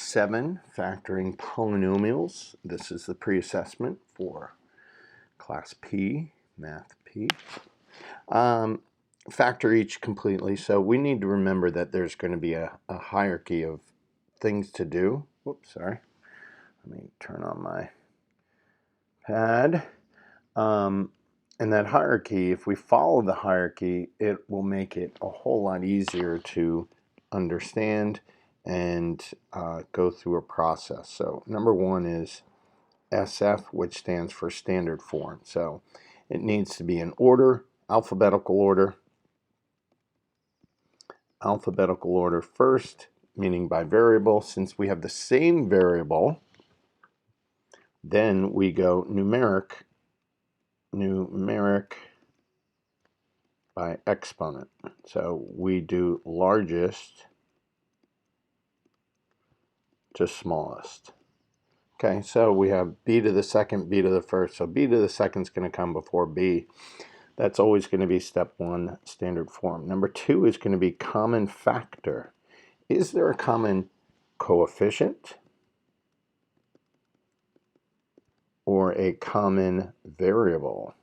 7, factoring polynomials. This is the pre-assessment for Class P, Math P. Factor each completely, so we need to remember that there's going to be a hierarchy of things to do. Whoops, sorry. Let me turn on my pad. And that hierarchy, if we follow the hierarchy, it will make it a whole lot easier to understand and go through a process. So number one is SF, which stands for standard form. So it needs to be in order, alphabetical order. Alphabetical order first, meaning by variable. Since we have the same variable, then we go numeric by exponent. So we do largest to smallest. Okay, so we have b to the second, b to the first. So b to the second is going to come before b. That's always going to be step one, standard form. Number two is going to be common factor. Is there a common coefficient or a common variable?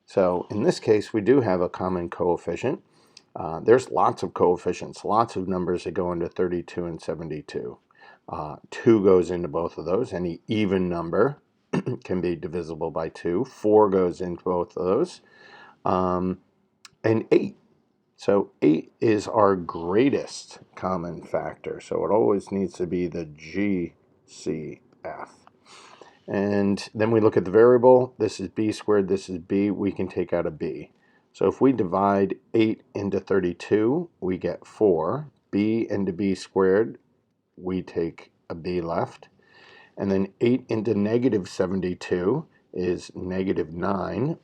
So in this case, we do have a common coefficient. There's lots of coefficients, lots of numbers that go into 32 and 72. 2 goes into both of those. Any even number can be divisible by 2. 4 goes into both of those. And 8. So 8 is our greatest common factor. So it always needs to be the GCF. And then we look at the variable. This is b squared, this is b. We can take out a b. So if we divide 8 into 32, we get 4. B into b squared, we take a b left. And then 8 into negative 72 is negative 9.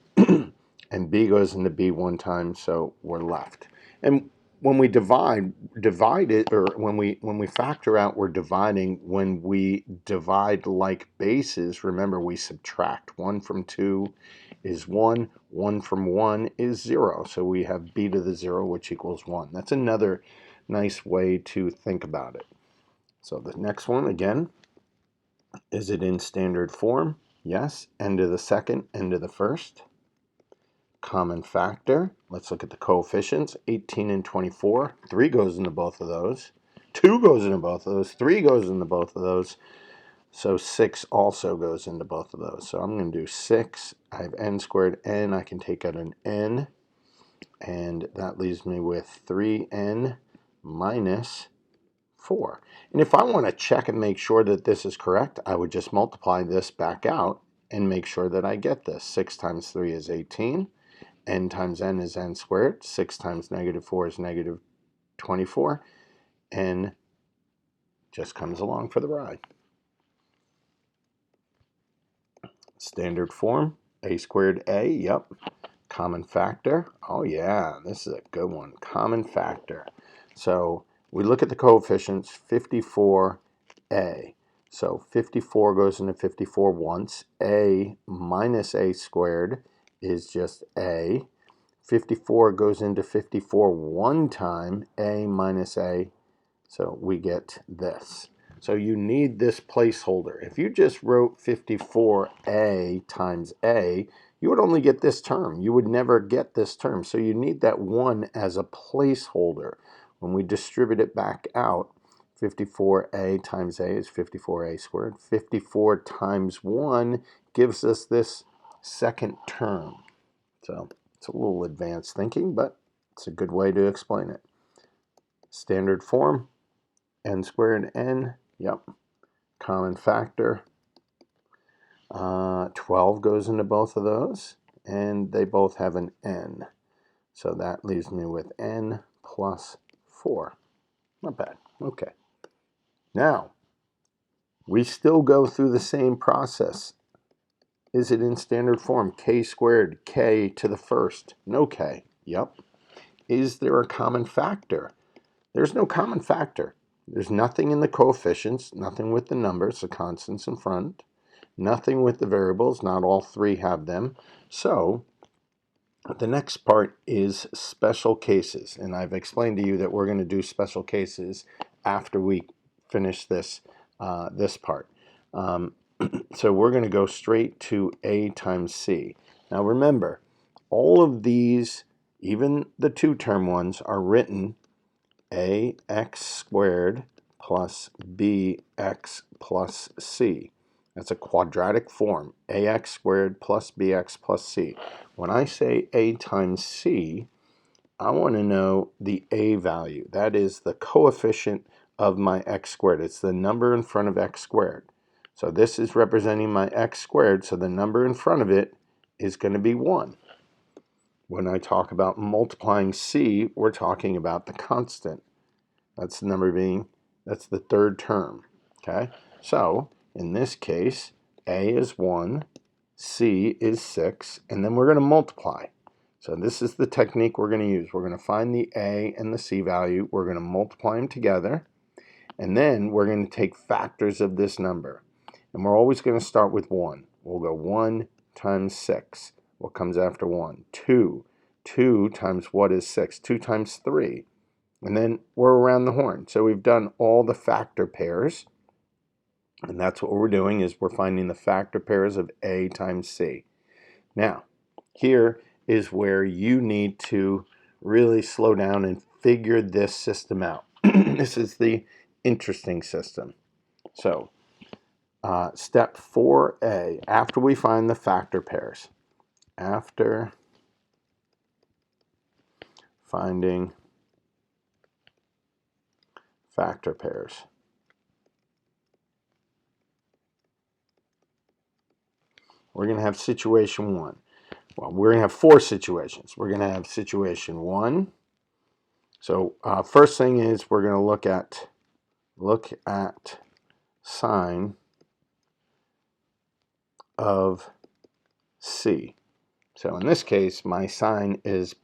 And b goes into b one time, so we're left. And when we divide it, or when we factor out, we're dividing. When we divide like bases, remember we subtract. 1 from 2 is 1, 1 from 1 is 0. So we have b to the 0, which equals 1. That's another nice way to think about it. So the next one, again, is it in standard form? Yes. N to the second, n to the first. Common factor. Let's look at the coefficients. 18 and 24. 3 goes into both of those. 2 goes into both of those. 3 goes into both of those. So 6 also goes into both of those. So I'm going to do 6. I have n squared n. I can take out an n. And that leaves me with 3n minus 4. And if I want to check and make sure that this is correct, I would just multiply this back out and make sure that I get this. 6 times 3 is 18. N times n is n squared. 6 times negative 4 is negative 24. N just comes along for the ride. Standard form, a squared a, yep. Common factor, oh yeah, this is a good one. Common factor. So we look at the coefficients, 54a. So 54 goes into 54 once. A minus a squared is just a. 54 goes into 54 one time, a minus a, so we get this. So you need this placeholder. If you just wrote 54a times a, you would only get this term. You would never get this term. So you need that 1 as a placeholder. When we distribute it back out, 54a times a is 54a squared. 54 times 1 gives us this second term. So it's a little advanced thinking, but it's a good way to explain it. Standard form, n squared n, yep. Common factor, 12 goes into both of those, and they both have an n. So that leaves me with n plus 4. Not bad. Okay. Now, we still go through the same process. Is it in standard form? K squared, k to the first. No k. Yep. Is there a common factor? There's no common factor. There's nothing in the coefficients, nothing with the numbers, the constants in front, nothing with the variables. Not all 3 have them. So The next part is special cases, and I've explained to you that we're going to do special cases after we finish this this part. So we're going to go straight to a times c. Now remember, all of these, even the two-term ones, are written ax squared plus bx plus c. That's a quadratic form, ax squared plus bx plus c. When I say a times c, I want to know the a value. That is the coefficient of my x squared. It's the number in front of x squared. So this is representing my x squared, so the number in front of it is going to be 1. When I talk about multiplying c, we're talking about the constant. That's the number being, that's the third term, okay? So, in this case, a is 1, c is 6, and then we're going to multiply. So this is the technique we're going to use. We're going to find the a and the c value, we're going to multiply them together, and then we're going to take factors of this number. And we're always going to start with 1. We'll go 1 times 6. What comes after 1? 2. 2 times what is 6? 2 times 3. And then we're around the horn. So we've done all the factor pairs. And that's what we're doing, is we're finding the factor pairs of a times c. Now, here is where you need to really slow down and figure this system out. This is the interesting system. So, step 4a, after we find the factor pairs, after finding factor pairs, we're going to have situation 1. Well, we're going to have 4 situations. We're going to have situation 1. So first thing is we're going to look at sign of c. So in this case, my sign is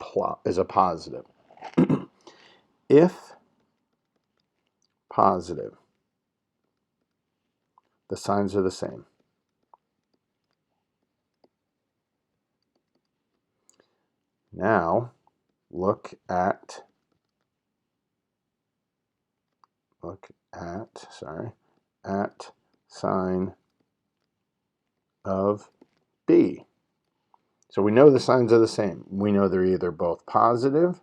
a positive. If positive, the signs are the same. Now look at sign of b. So we know the signs are the same. We know they're either both positive,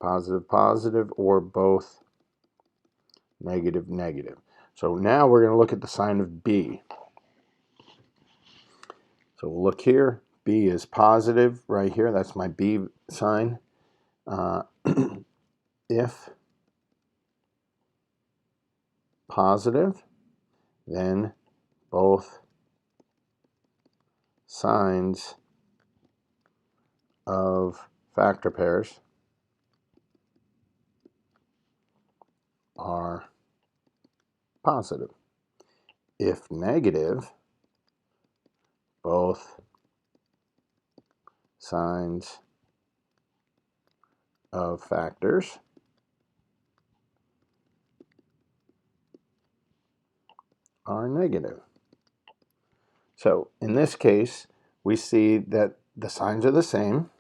or both negative, negative. So now we're going to look at the sign of b. So we'll look here. B is positive right here. That's my B sign. If positive, then both signs of factor pairs are positive. If negative, both signs of factors are negative. So in this case, we see that the signs are the same.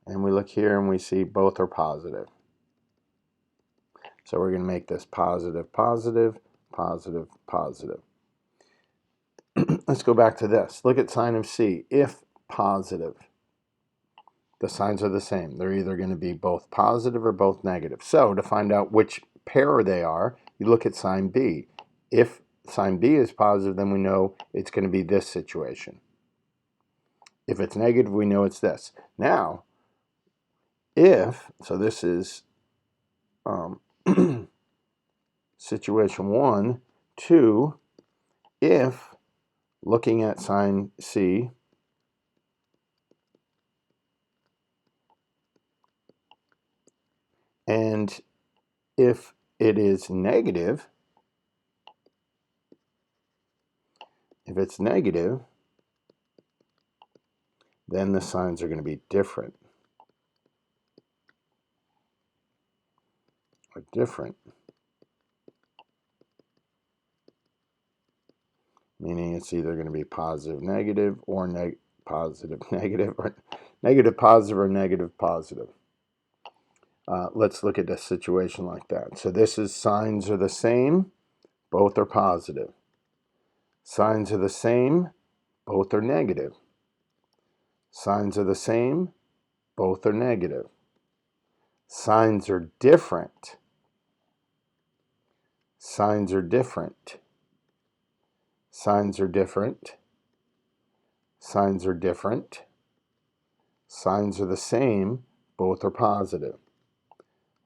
And we look here and we see both are positive. So we're going to make this positive, positive, positive, positive. Let's go back to this. Look at sign of C. If positive, the signs are the same. They're either going to be both positive or both negative. So to find out which pair they are, you look at sign B. If sign B is positive, then we know it's going to be this situation. If it's negative, we know it's this. Now, so this is situation 1, 2, if, looking at sign C, and if it is negative, then the signs are going to be different. meaning it's either going to be positive, negative, or positive, negative, or negative, positive, or negative, positive. Let's look at a situation like that. So this is signs are the same, both are positive. Signs are the same, both are negative. Signs are the same, both are negative. Signs are different. Signs are different. Signs are different. Signs are different. Signs are the same, both are positive.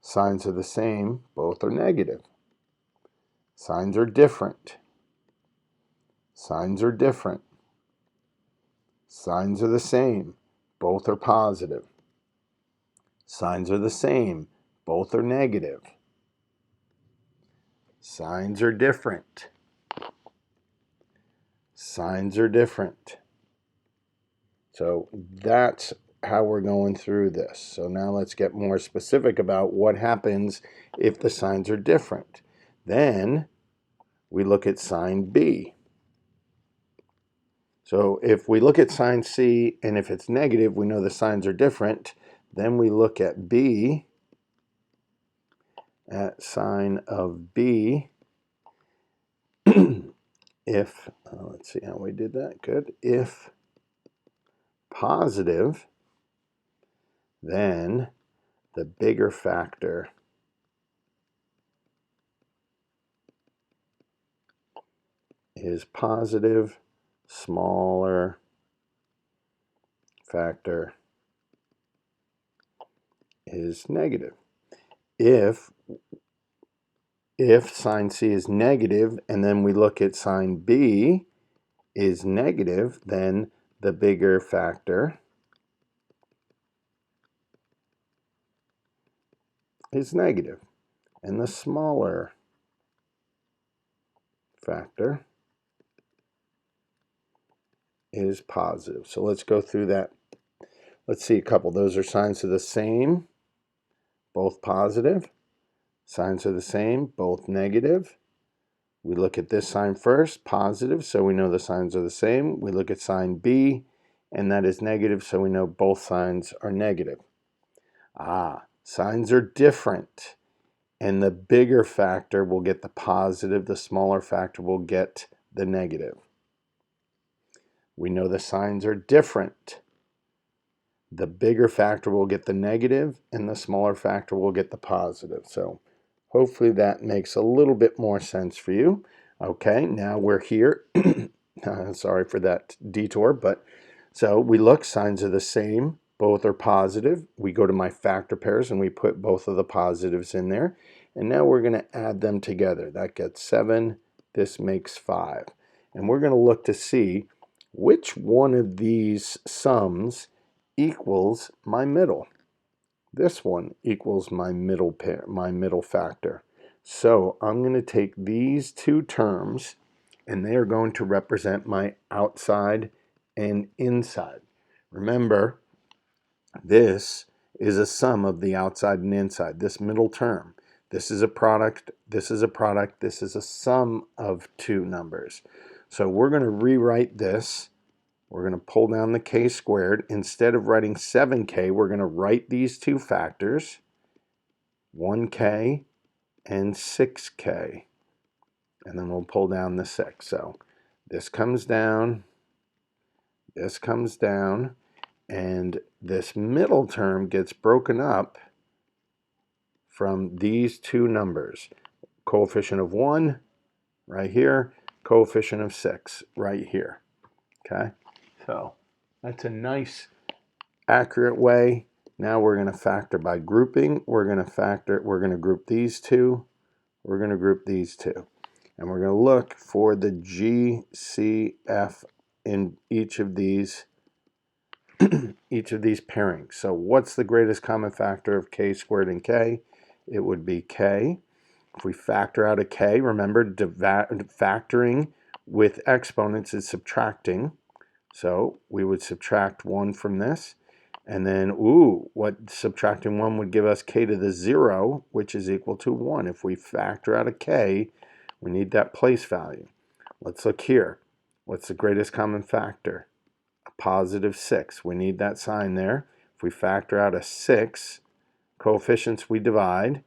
Signs are the same, both are negative. Signs are different. Signs are different. Signs are the same, both are positive. Signs are the same, both are negative. Signs are different. Signs are different. So that's how we're going through this. So now let's get more specific about what happens if the signs are different. Then we look at sign B. So if we look at sign C, and if it's negative, we know the signs are different. Then we look at B, at sign of B. If, let's see how we did that, good. If positive, then the bigger factor is positive, smaller factor is negative. If sign C is negative, and then we look at sign B is negative, then the bigger factor is negative, and the smaller factor is positive. So let's go through that. Let's see a couple. Those are signs of the same, both positive. Signs are the same, both negative. We look at this sign first, positive, so we know the signs are the same. We look at sign B, and that is negative, so we know both signs are negative. Signs are different, and the bigger factor will get the positive, the smaller factor will get the negative. We know the signs are different. The bigger factor will get the negative, and the smaller factor will get the positive. So hopefully that makes a little bit more sense for you. Okay, now we're here. Sorry for that detour, but so we look, signs are the same, both are positive. We go to my factor pairs and we put both of the positives in there. And now we're going to add them together. That gets 7, this makes 5. And we're going to look to see which one of these sums equals my middle. This one equals my middle pair, my middle factor. So I'm going to take these two terms, and they are going to represent my outside and inside. Remember, this is a sum of the outside and inside, this middle term. This is a product, this is a product, this is a sum of two numbers. So we're going to rewrite this. We're going to pull down the k squared. Instead of writing 7k, we're going to write these two factors, 1k and 6k. And then we'll pull down the 6. So this comes down, and this middle term gets broken up from these two numbers. Coefficient of 1 right here, coefficient of 6 right here. Okay, so that's a nice accurate way. Now we're going to factor by grouping. We're going to group these two. We're going to group these two. And we're going to look for the GCF in each of these pairings. So what's the greatest common factor of k squared and k? It would be k. If we factor out a k, remember factoring with exponents is subtracting. So we would subtract 1 from this. And then, what subtracting 1 would give us k to the 0, which is equal to 1. If we factor out a k, we need that place value. Let's look here. What's the greatest common factor? A positive 6. We need that sign there. If we factor out a 6, coefficients we divide,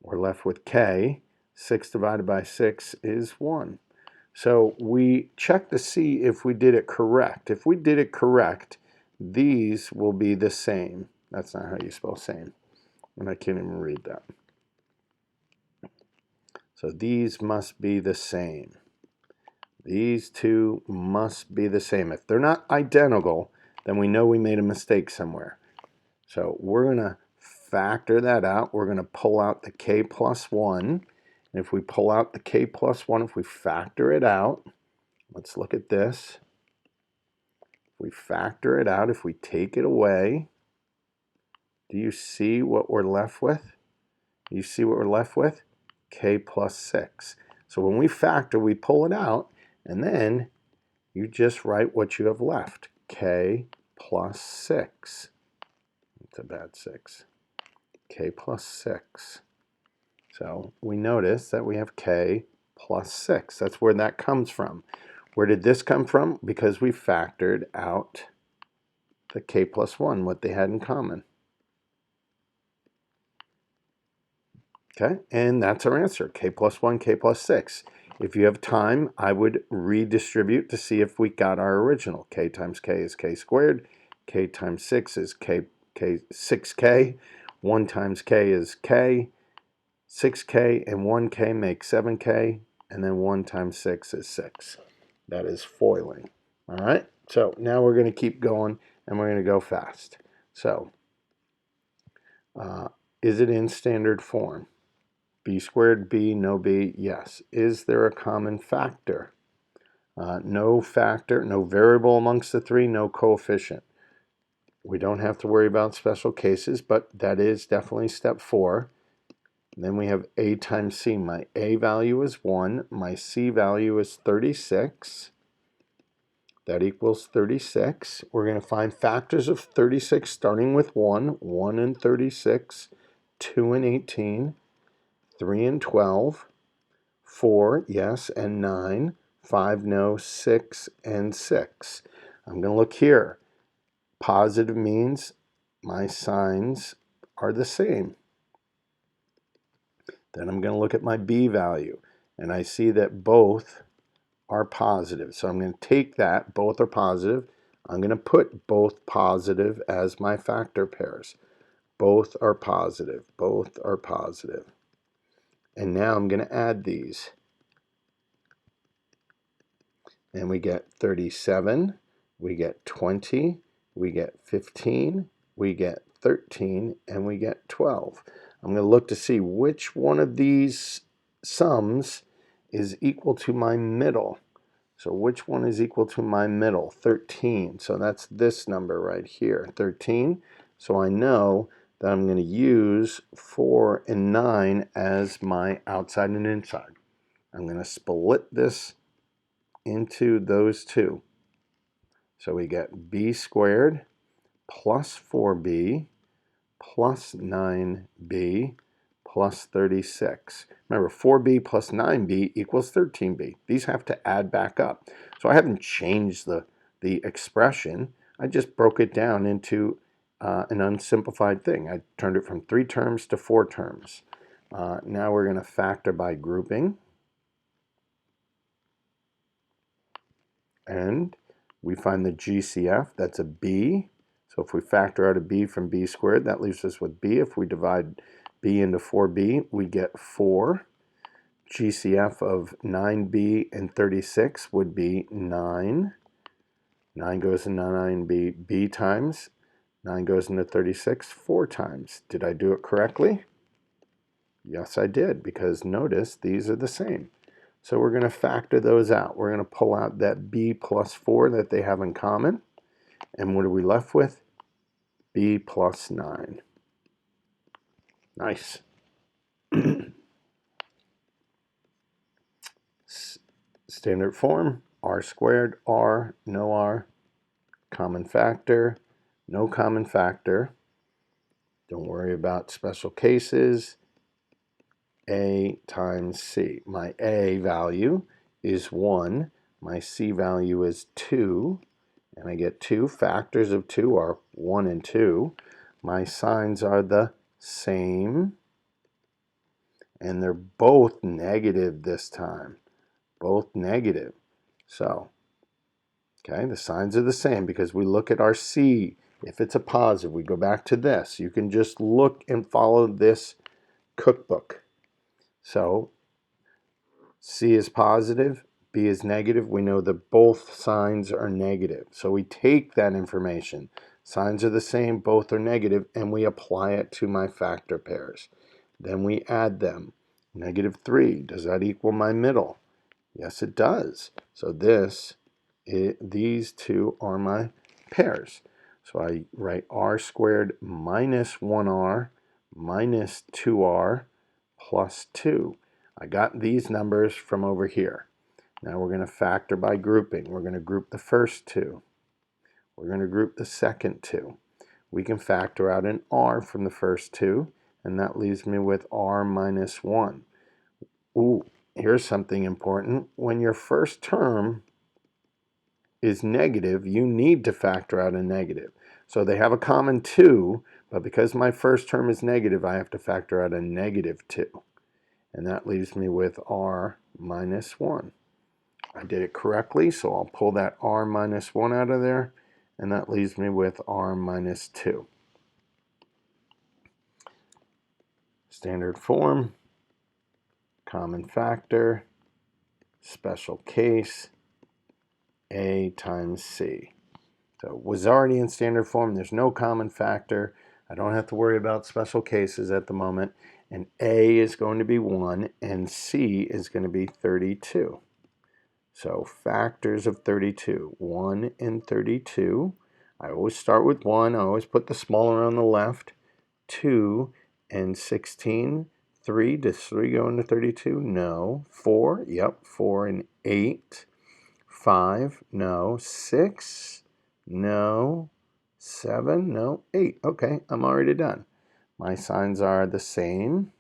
we're left with k. 6 divided by 6 is 1. So we check to see if we did it correct. If we did it correct, these will be the same. That's not how you spell same. And I can't even read that. So these must be the same. These two must be the same. If they're not identical, then we know we made a mistake somewhere. So we're going to factor that out. We're going to pull out the k plus 1. And if we pull out the k plus 1, if we factor it out, let's look at this. If we factor it out, if we take it away, do you see what we're left with? You see what we're left with? K plus 6. So when we factor, we pull it out, and then you just write what you have left. K plus 6. It's a bad 6. K plus 6. So we notice that we have k plus 6. That's where that comes from. Where did this come from? Because we factored out the k plus 1, what they had in common. Okay, and that's our answer, k plus 1, k plus 6. If you have time, I would redistribute to see if we got our original. K times k is k squared. K times 6 is k 6k. 1 times k is k. 6k and 1k make 7k. And then 1 times 6 is 6. That is foiling. All right, so now we're going to keep going, and we're going to go fast. So, is it in standard form? B squared, B, no B, yes. Is there a common factor? No factor, no variable amongst the three, no coefficient. We don't have to worry about special cases, but that is definitely step 4. And then we have A times C. My A value is 1. My C value is 36. That equals 36. We're going to find factors of 36 starting with 1. 1 and 36, 2 and 18, 3 and 12, 4, yes, and 9, 5, no, 6, and 6. I'm going to look here. Positive means my signs are the same. Then I'm going to look at my B value, and I see that both are positive. So I'm going to take that, both are positive. I'm going to put both positive as my factor pairs. Both are positive. Both are positive. And now I'm going to add these. And we get 37, we get 20, we get 15, we get 13, and we get 12. I'm going to look to see which one of these sums is equal to my middle. So which one is equal to my middle? 13. So that's this number right here, 13. So I know that I'm going to use 4 and 9 as my outside and inside. I'm going to split this into those two. So we get b squared plus 4b plus 9b plus 36. Remember, 4b plus 9b equals 13b. These have to add back up. So I haven't changed the expression. I just broke it down into an unsimplified thing. I turned it from 3 terms to 4 terms. Now we're going to factor by grouping. And we find the GCF, that's a b. So if we factor out a b from b squared, that leaves us with b. If we divide b into 4b, we get 4. GCF of 9b and 36 would be 9. 9 goes into 9b, b times. 9 goes into 36 4 times. Did I do it correctly? Yes, I did, because notice these are the same. So we're going to factor those out. We're going to pull out that b plus 4 that they have in common. And what are we left with? B plus 9. Nice. Standard form, r squared, r, no r. Common factor, no common factor. Don't worry about special cases. A times C. My A value is 1. My C value is 2, and I get 2. Factors of 2 are 1 and 2. My signs are the same, and they're both negative this time. Both negative. So, okay, the signs are the same because we look at our C. If it's a positive, we go back to this. You can just look and follow this cookbook. So, C is positive, B is negative. We know that both signs are negative. So we take that information. Signs are the same, both are negative, and we apply it to my factor pairs. Then we add them. -3, does that equal my middle? Yes, it does. So these two are my pairs. So I write r squared minus 1r minus 2r plus 2. I got these numbers from over here. Now we're going to factor by grouping. We're going to group the first two. We're going to group the second two. We can factor out an r from the first two, and that leaves me with r minus 1. Ooh, here's something important. When your first term is negative, you need to factor out a negative. So they have a common 2, but because my first term is negative, I have to factor out a -2. And that leaves me with r minus 1. I did it correctly, so I'll pull that r minus 1 out of there, and that leaves me with r minus 2. Standard form, common factor, special case, a times c. So it was already in standard form. There's no common factor. I don't have to worry about special cases at the moment. And a is going to be 1, and c is going to be 32. So factors of 32, 1 and 32. I always start with 1. I always put the smaller on the left. 2 and 16. 3, does 3 go into 32? No. 4, yep, 4 and 8. 5, no. 6, no. 7, no. 8, okay, I'm already done. My signs are the same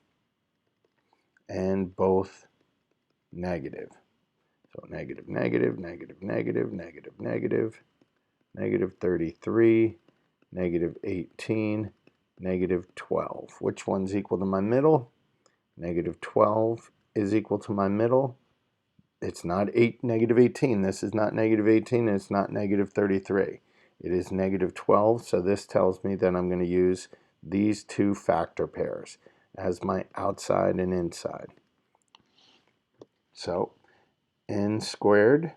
and both negative. So negative, negative, negative, negative, negative, negative, negative 33, negative 18, negative 12. Which one's equal to my middle? Negative 12 is equal to my middle. It's not negative 18. This is not negative 18, and it's not negative 33. It is negative 12, so this tells me that I'm going to use these two factor pairs as my outside and inside. So n squared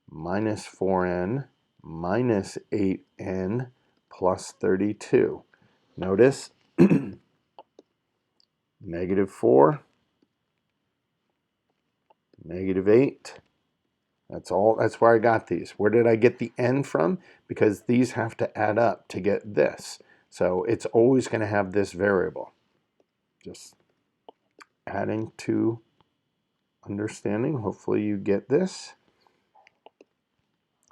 minus 4n minus 8n plus 32. Notice negative 4, negative 8. That's where I got these. Where did I get the n from? Because these have to add up to get this. So it's always going to have this variable. Just adding to understanding. Hopefully you get this.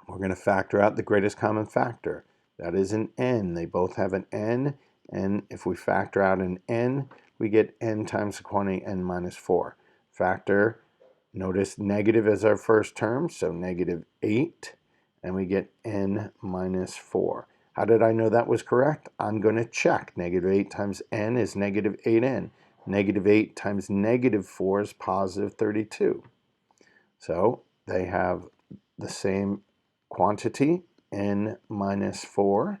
We're going to factor out the greatest common factor. That is an n. They both have an n, and if we factor out an n, we get n times the quantity n minus 4. Factor, notice negative as our first term, so negative 8, and we get n minus 4. How did I know that was correct? I'm going to check. Negative 8 times n is negative 8n. Negative 8 times negative 4 is positive 32. So they have the same quantity, n minus 4,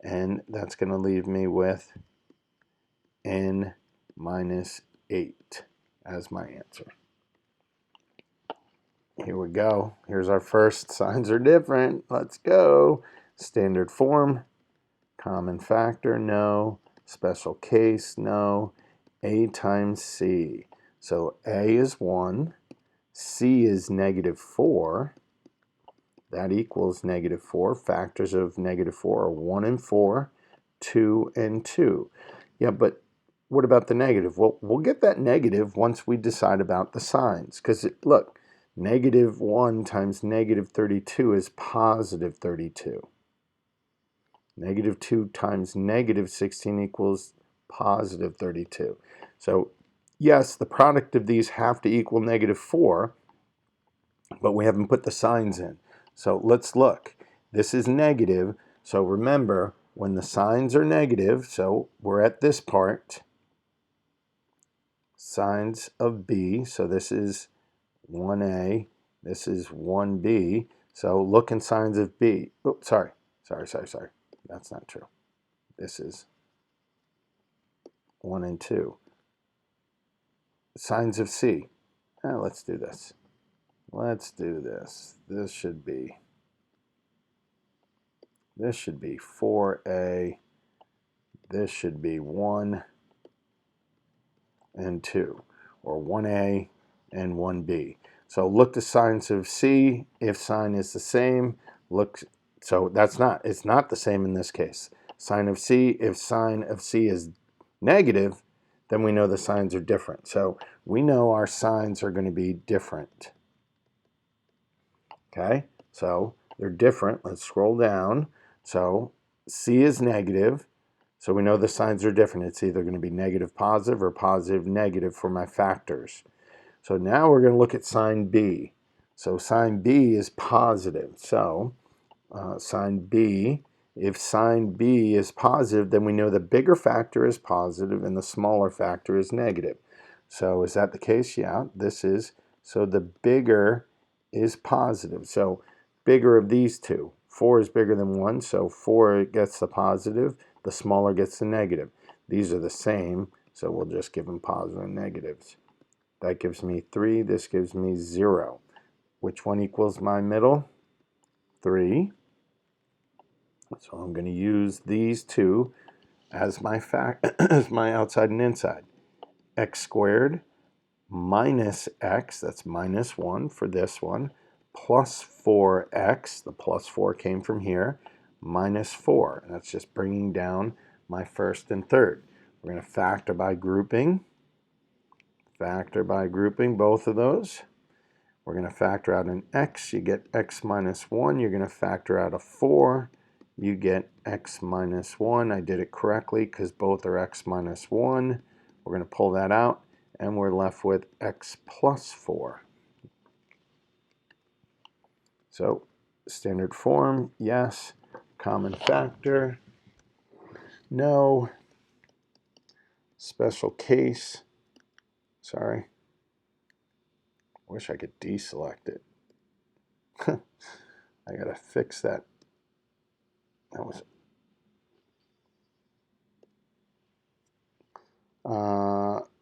and that's going to leave me with n minus 8 as my answer. Here we go. Here's our first. Signs are different. Let's go. Standard form, common factor, no. Special case, no. A times c. So a is 1, c is negative 4. That equals negative 4. Factors of negative 4 are 1 and 4, 2 and 2. Yeah, but what about the negative? Well, we'll get that negative once we decide about the signs. Because, look, negative 1 times negative 32 is positive 32. Negative 2 times negative 16 equals positive 32. So, yes, the product of these have to equal negative 4. but we haven't put the signs in. So let's look. This is negative. So remember, when the signs are negative, so we're at this part, signs of b. So this is 1a, this is 1b. So look in signs of b. Oh, sorry. That's not true. This is 1 and 2. Signs of c. Let's do this. Let's do this. This should be 4a. This should be 1 and 2, or 1a and 1b. So look to signs of c. If sign is the same, look. So it's not the same in this case. Sign of c, if sign of c is negative, then we know the signs are different. So we know our signs are going to be different. Okay, so they're different. Let's scroll down. So c is negative. So we know the signs are different. It's either going to be negative positive or positive negative for my factors. So now we're going to look at sign B. So sign B is positive. So sign B, if sign B is positive, then we know the bigger factor is positive and the smaller factor is negative. So is that the case? Yeah, this is. So the bigger is positive. So bigger of these two. 4 is bigger than 1, so 4 gets the positive, the smaller gets the negative. These are the same, so we'll just give them positive and negatives. That gives me 3, this gives me 0. Which one equals my middle? 3. So I'm going to use these two as my as my outside and inside. X squared minus x, that's minus 1 for this one, plus 4x, the plus 4 came from here, minus 4. And that's just bringing down my first and third. We're going to factor by grouping both of those. We're going to factor out an x, you get x minus 1. You're going to factor out a 4, you get x minus 1. I did it correctly because both are x minus 1. We're going to pull that out, and we're left with x plus 4. So standard form, yes. Common factor, no. Special case, sorry. Wish I could deselect it. I gotta fix that. That was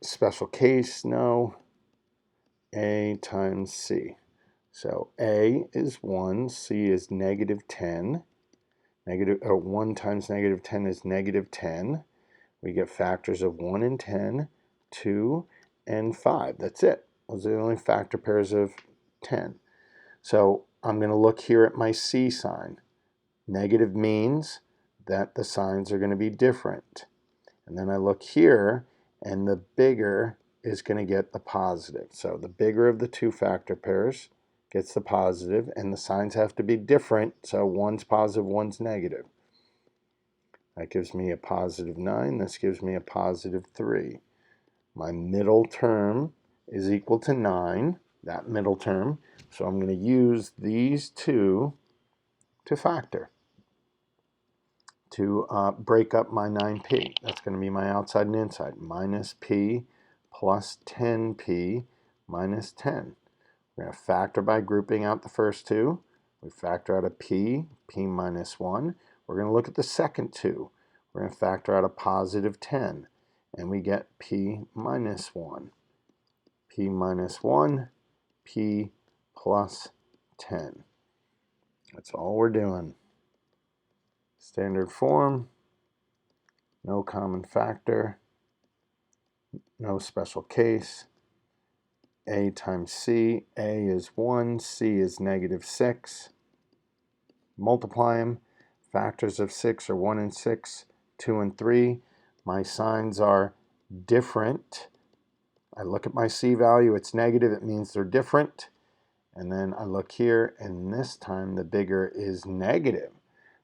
special case, no. A times c. So a is 1, c is negative 10. 1 times negative 10 is negative 10. We get factors of 1 and 10, 2 and 5. That's it. Those are the only factor pairs of 10. So I'm going to look here at my c sign. Negative means that the signs are going to be different. And then I look here, and the bigger is going to get the positive. So the bigger of the two factor pairs gets the positive, and the signs have to be different, so one's positive, one's negative. That gives me a positive 9. This gives me a positive 3. My middle term is equal to 9, that middle term. So I'm going to use these two to factor, to break up my 9p. That's going to be my outside and inside. Minus p plus 10p minus 10. We're going to factor by grouping out the first two. We factor out a p minus 1. We're going to look at the second two. We're going to factor out a positive 10. And we get p minus 1. P minus 1, p plus 10. That's all we're doing. Standard form, no common factor, no special case. A times c, a is 1, c is negative 6. Multiply them. Factors of 6 are 1 and 6, 2 and 3. My signs are different. I look at my c value, it's negative, it means they're different. And then I look here, and this time the bigger is negative.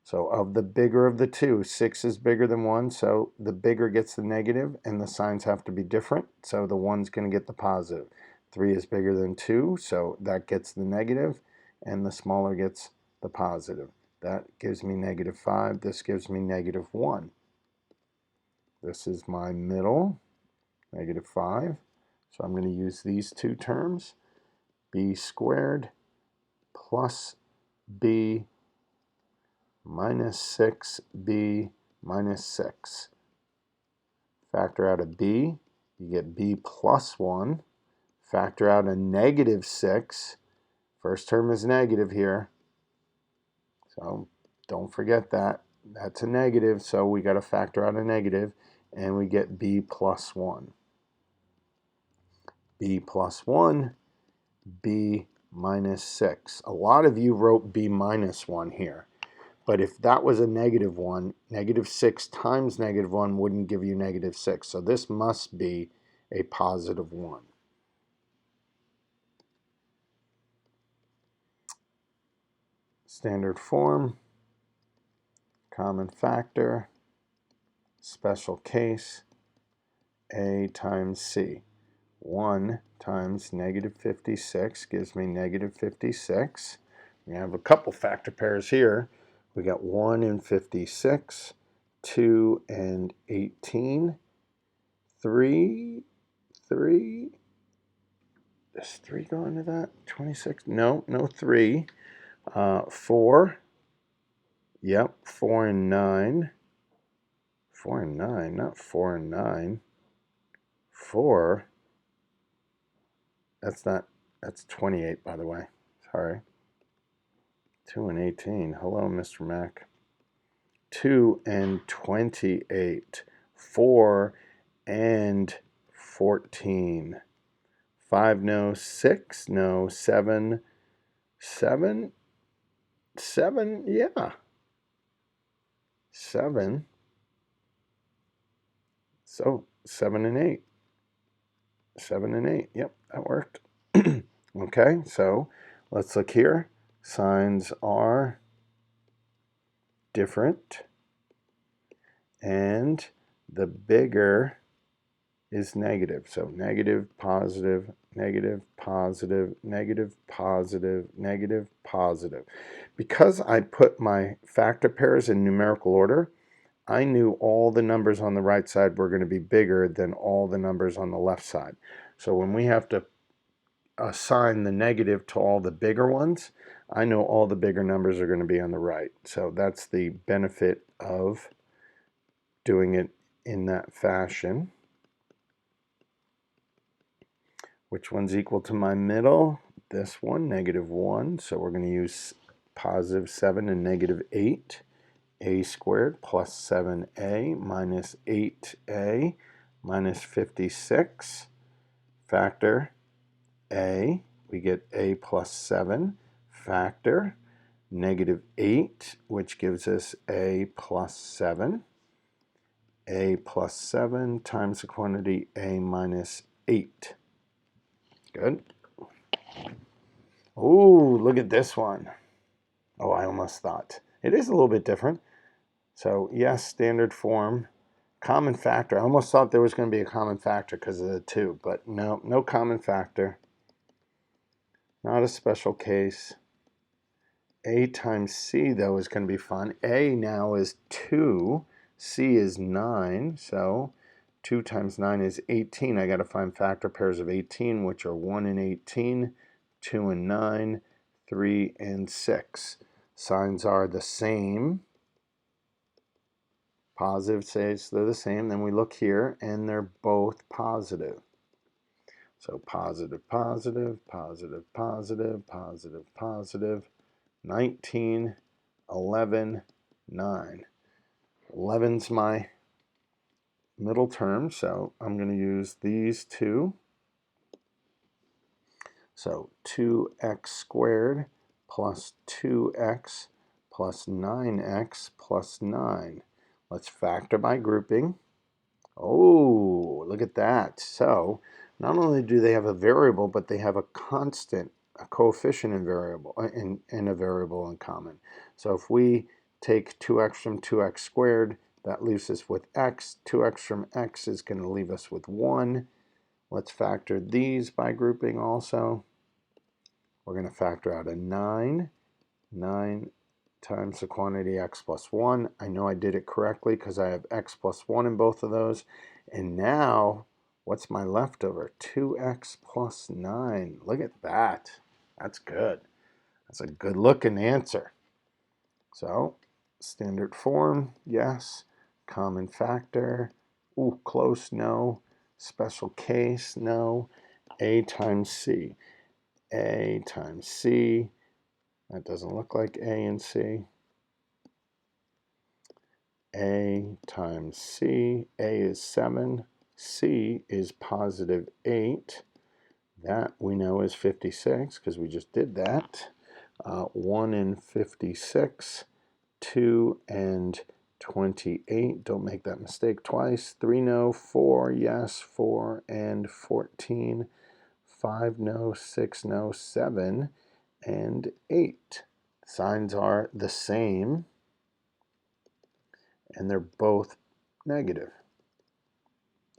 So of the bigger of the two, 6 is bigger than 1, so the bigger gets the negative, and the signs have to be different, so the 1's going to get the positive. 3 is bigger than 2, so that gets the negative, and the smaller gets the positive. That gives me negative 5. This gives me negative 1. This is my middle, negative 5. So I'm going to use these two terms, b squared plus b minus 6b minus 6. Factor out a b, you get b plus 1. Factor out a negative 6. First term is negative here, so don't forget that. That's a negative, so we got to factor out a negative, and we get b plus 1. b plus 1, b minus 6. A lot of you wrote b minus 1 here, but if that was a negative 1, negative 6 times negative 1 wouldn't give you negative 6, so this must be a positive 1. Standard form, common factor, special case, a times c. 1 times negative 56 gives me negative 56. We have a couple factor pairs here. We got 1 and 56, 2 and 18, 3, does 3 go into that? 26? No, no 3. 4, yep, 4 and 9. 4 and 9, not 4 and 9. 4, that's 28, by the way. Sorry. 2 and 18. Hello, Mr. Mac. 2 and 28. 4 and 14. 5, no. 6, no. 7. 7? 7, yeah. 7. So, 7 and 8. 7 and 8. Yep, that worked. Okay, so let's look here. Signs are different, and the bigger is negative. So negative, positive, negative, positive, negative, positive, negative, positive. Because I put my factor pairs in numerical order, I knew all the numbers on the right side were going to be bigger than all the numbers on the left side. So when we have to assign the negative to all the bigger ones, I know all the bigger numbers are going to be on the right. So that's the benefit of doing it in that fashion. Which one's equal to my middle? This one, negative 1. So we're going to use positive 7 and negative 8. A squared plus 7a minus 8a minus 56. Factor a, we get a plus 7. Factor negative 8, which gives us a plus 7. A plus 7 times the quantity a minus 8. Good. Oh, look at this one. Oh, I almost thought. It is a little bit different. So, yes, standard form. Common factor. I almost thought there was going to be a common factor because of the 2, but no, no common factor. Not a special case. A times C, though, is going to be fun. A now is 2. C is 9. So 2 times 9 is 18. I got to find factor pairs of 18, which are 1 and 18, 2 and 9, 3 and 6. Signs are the same. Positive says they're the same. Then we look here, and they're both positive. So positive, positive, positive, positive, positive, positive. 19, 11, 9. 11's my middle term, so I'm going to use these two. So 2x squared plus 2x plus 9x plus 9. Let's factor by grouping. Oh, look at that. So not only do they have a variable, but they have a constant, a coefficient and variable, and a variable in common. So if we take 2x from 2x squared, that leaves us with x. 2x from x is going to leave us with 1. Let's factor these by grouping also. We're going to factor out a 9. 9 times the quantity x plus 1. I know I did it correctly because I have x plus 1 in both of those. And now, what's my leftover? 2x plus 9. Look at that. That's good. That's a good looking answer. So, standard form, yes. Common factor, ooh, close, no. Special case, no. A times C. A times C. That doesn't look like A and C. A times C. A is 7. C is positive 8. That we know is 56 because we just did that. 1 and 56. 2 and 28. Don't make that mistake twice. 3 no. 4 yes. 4 and 14. 5 no. 6 no. 7 and 8. Signs are the same, and they're both negative.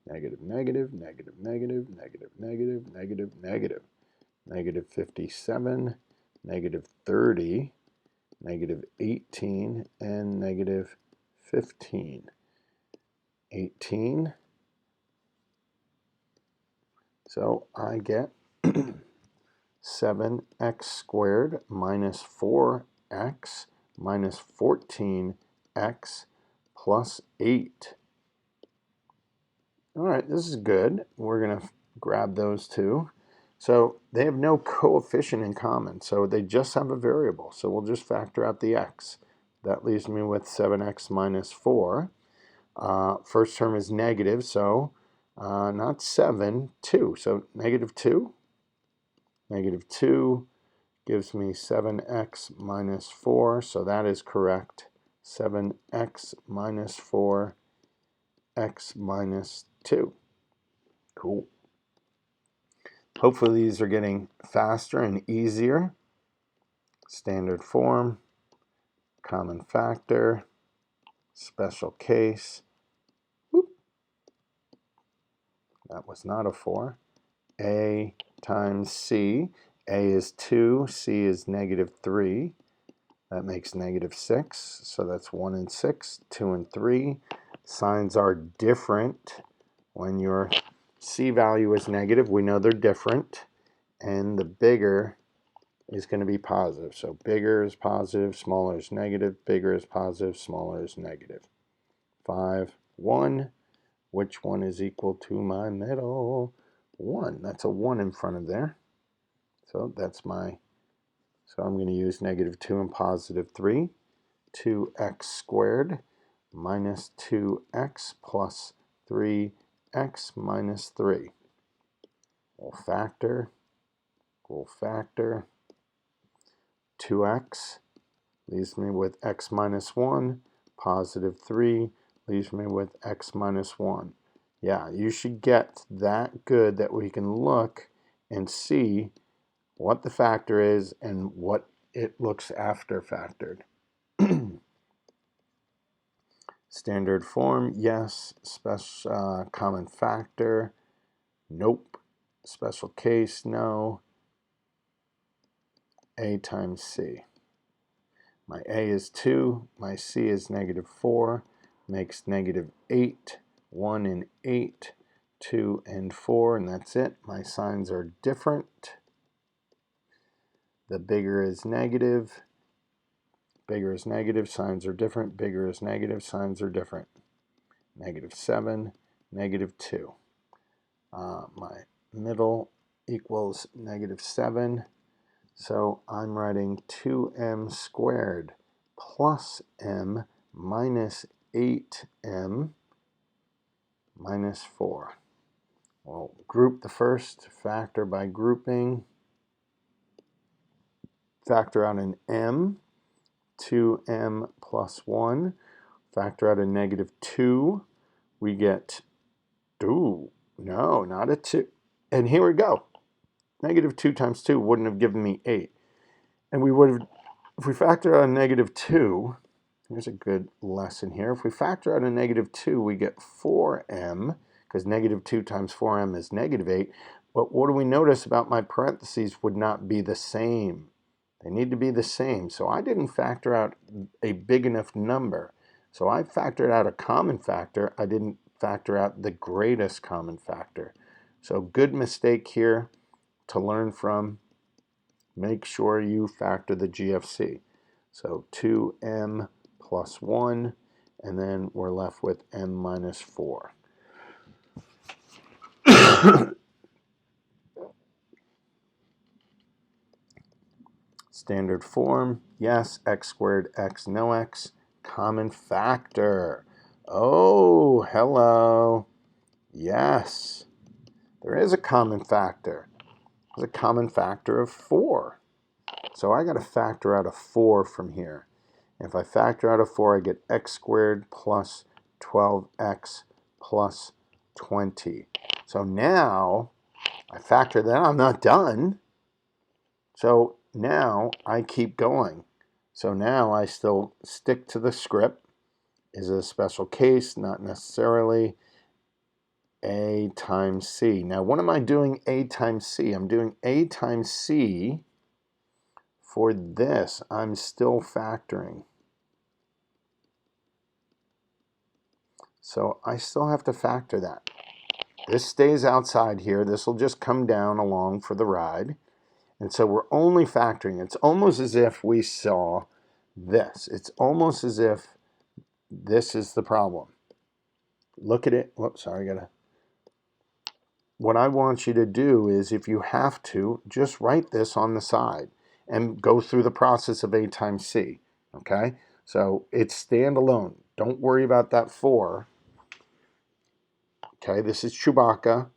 Negative, negative, negative, negative, negative, negative, negative, negative. Negative 57, negative 30, negative 18, and negative 15. 18. So I get 7x squared minus 4x minus 14x plus 8. All right, this is good. We're going to grab those two. So they have no coefficient in common, so they just have a variable. So we'll just factor out the x. That leaves me with 7x minus 4. First term is negative, so not 7, 2. So negative 2. Negative 2 gives me 7x minus 4, so that is correct. 7x minus 4, x minus 2. Cool. Hopefully these are getting faster and easier. Standard form, common factor, special case. Whoop. That was not a 4. A times C. A is 2, C is negative 3. That makes negative 6, so that's 1 and 6, 2 and 3. Signs are different when your C value is negative. We know they're different, and the bigger is going to be positive. So bigger is positive, smaller is negative, bigger is positive, smaller is negative. 5, 1. Which one is equal to my middle? 1. That's a 1 in front of there. So that's my, so I'm going to use negative 2 and positive 3. 2x squared minus 2x plus 3x minus 3. We'll factor. 2x leaves me with x minus 1. Positive 3 leaves me with x minus 1. Yeah, you should get that good that we can look and see what the factor is and what it looks after factored. Standard form, yes. Special common factor, nope. Special case, no. A times C. My A is 2, my C is negative 4, makes negative 8, 1 and 8, 2 and 4, and that's it. My signs are different. The bigger is negative. Bigger is negative, signs are different. Bigger is negative, signs are different. Negative 7, negative 2. My middle equals negative 7. So I'm writing 2m squared plus m minus 8m minus 4. We'll group the first factor by grouping. Factor out an m. 2m plus 1. Factor out a negative 2. We get, ooh, no, not a 2. And here we go. Negative 2 times 2 wouldn't have given me 8. And we would have, if we factor out a negative 2, here's a good lesson here. If we factor out a negative 2, we get 4m, because negative 2 times 4m is negative 8. But what do we notice about my parentheses would not be the same? They need to be the same. So I didn't factor out a big enough number. So I factored out a common factor. I didn't factor out the greatest common factor. So good mistake here to learn from. Make sure you factor the GFC. So 2m plus 1, and then we're left with m minus 4. Standard form, yes, x squared, x, no x. Common factor. Oh, hello. Yes, there is a common factor. There's a common factor of 4. So I got to factor out a 4 from here. If I factor out a 4, I get x squared plus 12x plus 20. So now I factor that. I'm not done. So now I keep going. So now I still stick to the script. Is it a special case? Not necessarily. A times c. Now what am I doing a times c? I'm doing a times c. For this, I'm still factoring. So I still have to factor that. This stays outside here. This will just come down along for the ride. And so we're only factoring. It's almost as if we saw this. It's almost as if this is the problem. Look at it. Whoops, sorry, What I want you to do is, if you have to, just write this on the side and go through the process of a times c. Okay? So it's standalone. Don't worry about that 4. Okay, this is Chewbacca.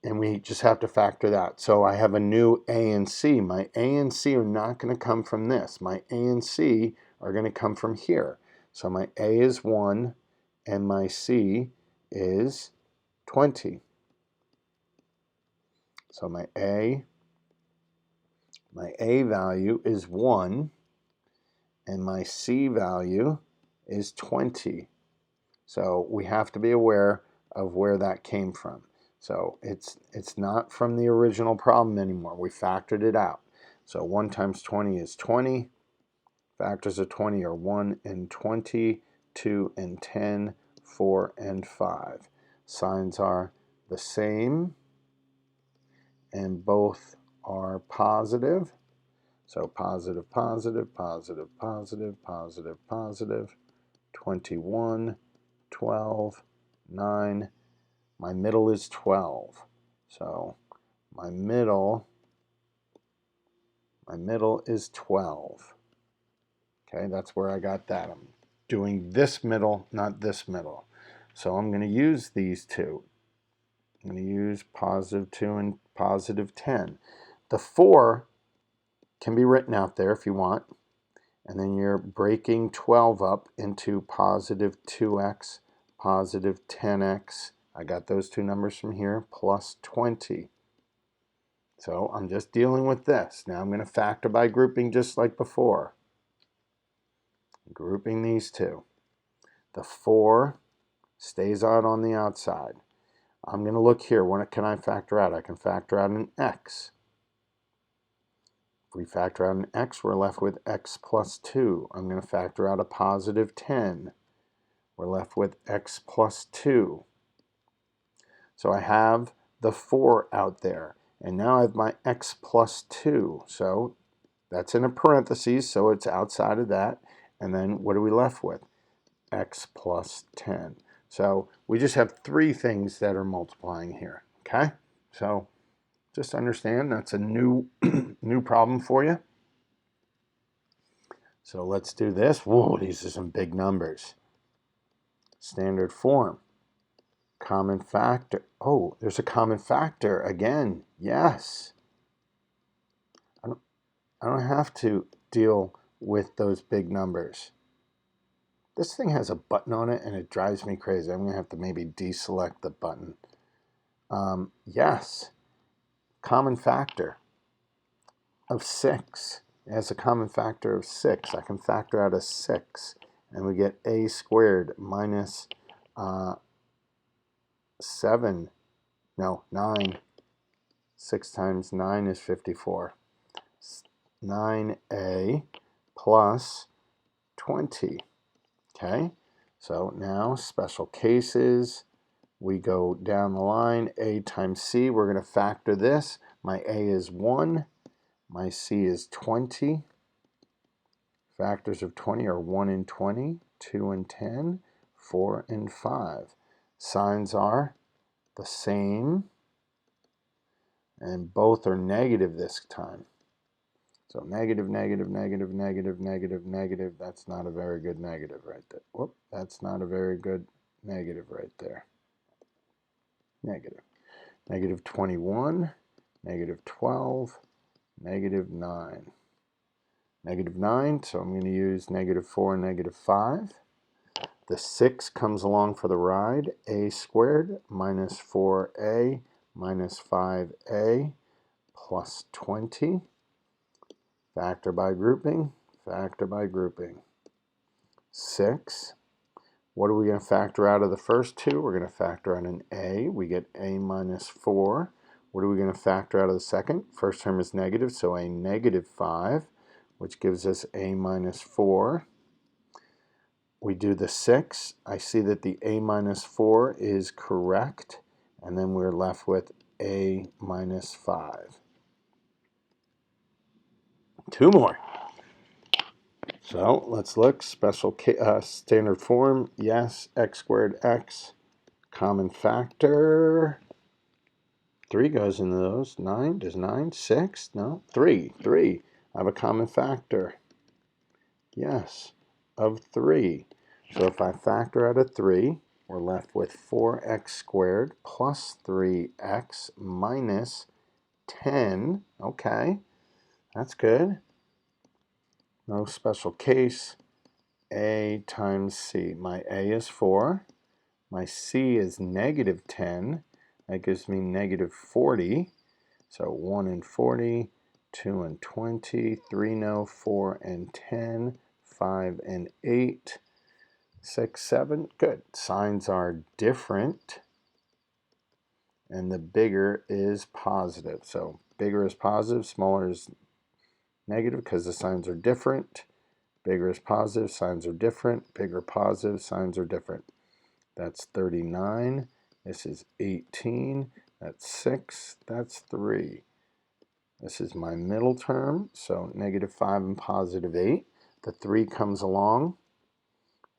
And we just have to factor that. So I have a new a and c. My a and c are not going to come from this. My a and c are going to come from here. So my a is 1 and my c is 20. So my a value is 1 and my c value is 20. So we have to be aware of where that came from. So it's not from the original problem anymore. We factored it out. So 1 times 20 is 20. Factors of 20 are 1 and 20, 2 and 10, 4 and 5. Signs are the same, and both are positive. So positive, positive, positive, positive, positive, positive. 21, 12, 9. My middle is 12. So my middle is 12. Okay, that's where I got that. I'm doing this middle, not this middle. So I'm going to use these two. I'm going to use positive 2 and positive 10. The 4 can be written out there if you want. And then you're breaking 12 up into positive 2x, positive 10x. I got those two numbers from here, plus 20. So I'm just dealing with this. Now I'm going to factor by grouping just like before. Grouping these two. The 4 stays out on the outside. I'm going to look here. What can I factor out? I can factor out an x. If we factor out an x, we're left with x plus 2. I'm going to factor out a positive 10. We're left with x plus 2. So I have the 4 out there. And now I have my x plus 2. So that's in a parentheses, so it's outside of that. And then what are we left with? X plus 10. So we just have 3 things that are multiplying here. Okay? So just understand that's a new new problem for you. So let's do this. Whoa, these are some big numbers. Standard form. Common factor. Oh, there's a common factor again. Yes. I don't have to deal with those big numbers. This thing has a button on it and it drives me crazy. I'm going to have to maybe deselect the button. Yes. Common factor of 6. It has a common factor of 6. I can factor out a 6 and we get a squared minus 7, no, 9. 6 times 9 is 54. 9a plus 20. Okay, so now special cases. We go down the line, a times c. We're going to factor this. My a is 1. My c is 20. Factors of 20 are 1 and 20, 2 and 10, 4 and 5. Signs are the same, and both are negative this time. So negative, negative, negative, negative, negative, negative. That's not a very good negative right there. Whoop, that's not a very good negative right there. Negative. Negative 21, negative 12, negative 9. Negative 9, so I'm going to use negative 4 and negative 5. The 6 comes along for the ride. A squared minus 4a minus 5a plus 20. Factor by grouping, factor by grouping. 6. What are we going to factor out of the first two? We're going to factor out an a. We get a minus 4. What are we going to factor out of the second? First term is negative, so a negative 5, which gives us a minus 4. We do the 6. I see that the a minus 4 is correct, and then we're left with a minus 5. 2 more. So let's look. Special standard form, yes. X squared x. Common factor. 3 goes into those. 9. Does 9? 6? No. 3. 3. I have a common factor. Yes. Of 3. So if I factor out a 3, we're left with 4x squared plus 3x minus 10. Okay. That's good. No special case. A times c. My a is 4. My c is negative 10. That gives me negative 40. So 1 and 40, 2 and 20, 3 no, 4 and 10, 5 and 8, 6, 7. Good. Signs are different. And the bigger is positive. So bigger is positive, smaller is negative because the signs are different. Bigger is positive, signs are different. Bigger positive, signs are different. That's 39. This is 18. That's 6. That's 3. This is my middle term, so negative 5 and positive 8. The 3 comes along.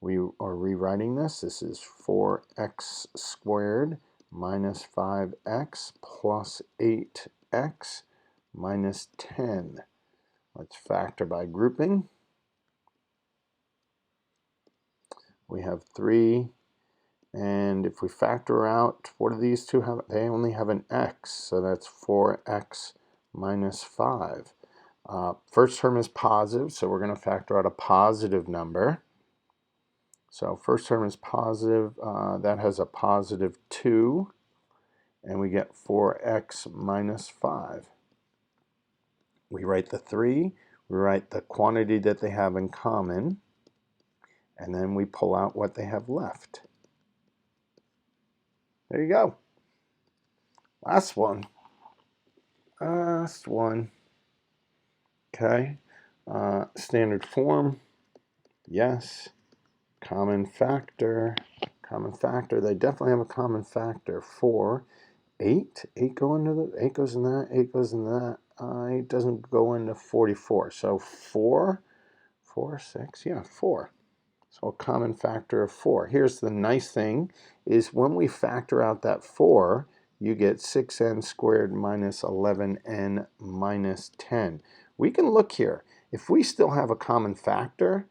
We are rewriting this. This is 4x squared minus 5x plus 8x minus 10. Let's factor by grouping. We have 3, and if we factor out, what do these two have? They only have an x, so that's 4x minus 5. First term is positive, so we're going to factor out a positive number. So first term is positive, that has a positive 2, and we get 4x minus 5. We write the 3, we write the quantity that they have in common, and then we pull out what they have left. There you go. Last one. Last one. Okay. Standard form. Yes. Common factor. Common factor. They definitely have a common factor. 4. 8. 8 go into the 8 goes in that. 8 goes in that. 8 doesn't go into 44. So 4. 4, 6. Yeah, 4. So a common factor of 4. Here's the nice thing is when we factor out that 4, you get 6n squared minus 11n minus 10. We can look here. If we still have a common factor,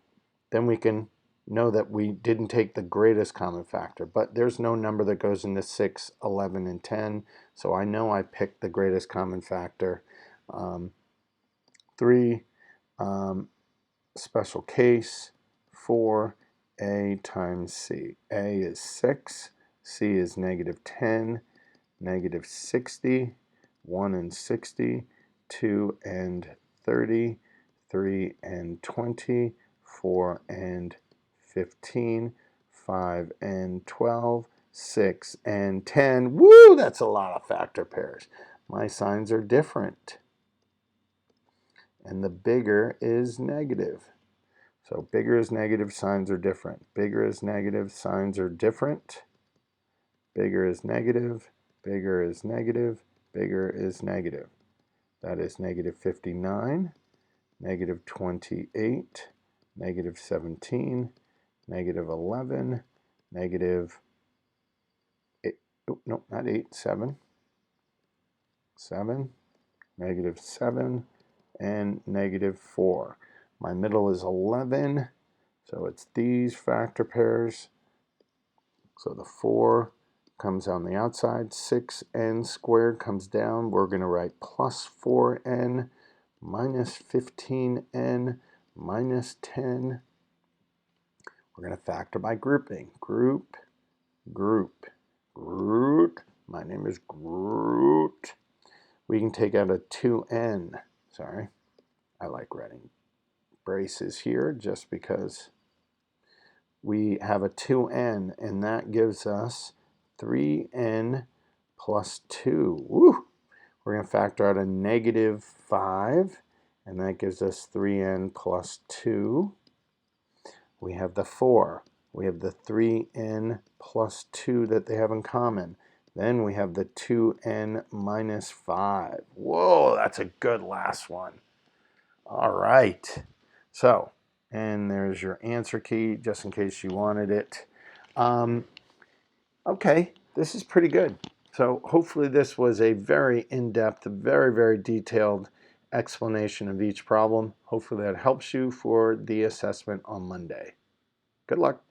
then we can know that we didn't take the greatest common factor. But there's no number that goes into 6, 11, and 10. So I know I picked the greatest common factor. 3. Special case. 4, a times c. A is 6, c is negative 10, negative 60, 1 and 60, 2 and 30, 3 and 20, 4 and 15, 5 and 12, 6 and 10. Woo, that's a lot of factor pairs. My signs are different. And the bigger is negative. So bigger is negative, signs are different. Bigger is negative, signs are different. Bigger is negative, bigger is negative, bigger is negative. That is negative 59, negative 28, negative 17, negative 11, negative 8, oh, no, not 8, 7, 7, negative 7, and negative 4. My middle is 11, so it's these factor pairs. So the 4 comes on the outside, 6n squared comes down. We're going to write plus 4n minus 15n minus 10. We're going to factor by grouping. Group, group, Groot. My name is Groot. We can take out a 2n. Sorry, I like writing braces here just because we have a 2n, and that gives us 3n plus 2. Woo! We're going to factor out a negative 5, and that gives us 3n plus 2. We have the 4. We have the 3n plus 2 that they have in common. Then we have the 2n minus 5. Whoa, that's a good last one. All right. So, and there's your answer key, just in case you wanted it. Okay, this is pretty good. So hopefully this was a very in-depth, very, very detailed explanation of each problem. Hopefully that helps you for the assessment on Monday. Good luck.